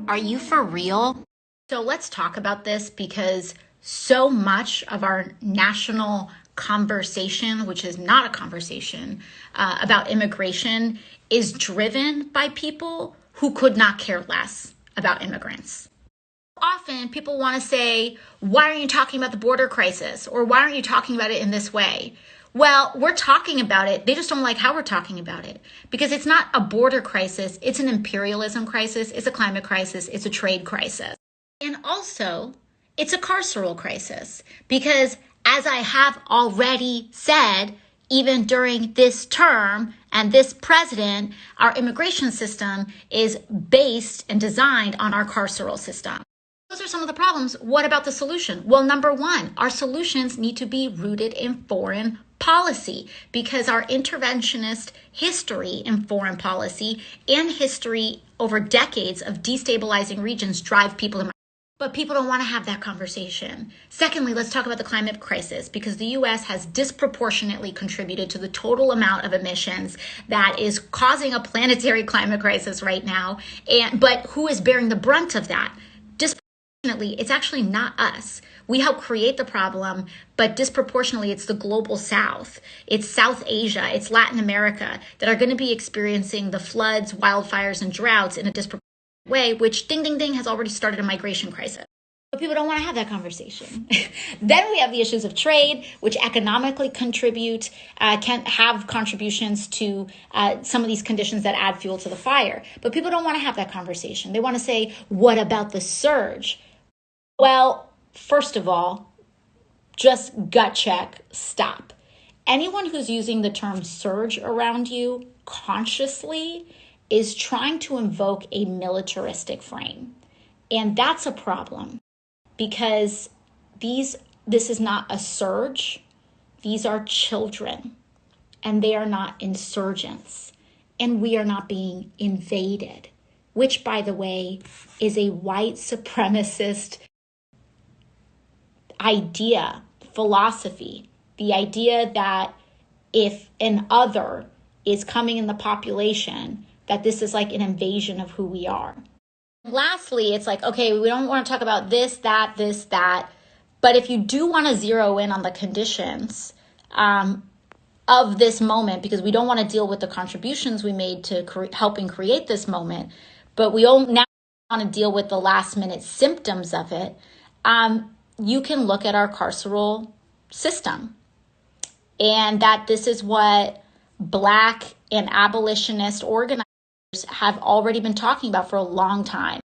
Are you for real? So let's talk about this because so much of our national conversation, which is not a conversation about immigration, is driven by people who could not care less about immigrants. Often people want to say, why aren't you talking about the border crisis? Or why aren't you talking about it in this way? Well, we're talking about it. They just don't like how we're talking about it because it's not a border crisis. It's an imperialism crisis. It's a climate crisis. It's a trade crisis. And also, it's a carceral crisis because, as I have already said, even during this term and this president, our immigration system is based and designed on our carceral system. Those are some of the problems. What about the solution? Well, number one, our solutions need to be rooted in foreign policy because our interventionist history in foreign policy and history over decades of destabilizing regions drive people to. But people don't want to have that conversation. Secondly, let's talk about the climate crisis because the U.S. has disproportionately contributed to the total amount of emissions that is causing a planetary climate crisis right now. But who is bearing the brunt of that? Disproportionately, it's actually not us. We help create the problem, but disproportionately, it's the global South. It's South Asia, it's Latin America that are going to be experiencing the floods, wildfires, and droughts in a disproportionate way, which ding, ding, ding has already started a migration crisis. But people don't want to have that conversation. Then we have the issues of trade, which economically contribute, can have contributions to some of these conditions that add fuel to the fire. But people don't want to have that conversation. They want to say, what about the surge? Well, first of all, just gut check, stop. Anyone who's using the term surge around you consciously is trying to invoke a militaristic frame. And that's a problem because this is not a surge. These are children and they are not insurgents and we are not being invaded, which, by the way, is a white supremacist idea, philosophy, the idea that if an other is coming in the population, that this is like an invasion of who we are. Lastly, it's like, okay, we don't want to talk about this, that. But if you do want to zero in on the conditions of this moment, because we don't want to deal with the contributions we made to helping create this moment, but we now want to deal with the last minute symptoms of it, you can look at our carceral system. And that this is what Black and abolitionist organizers have already been talking about for a long time.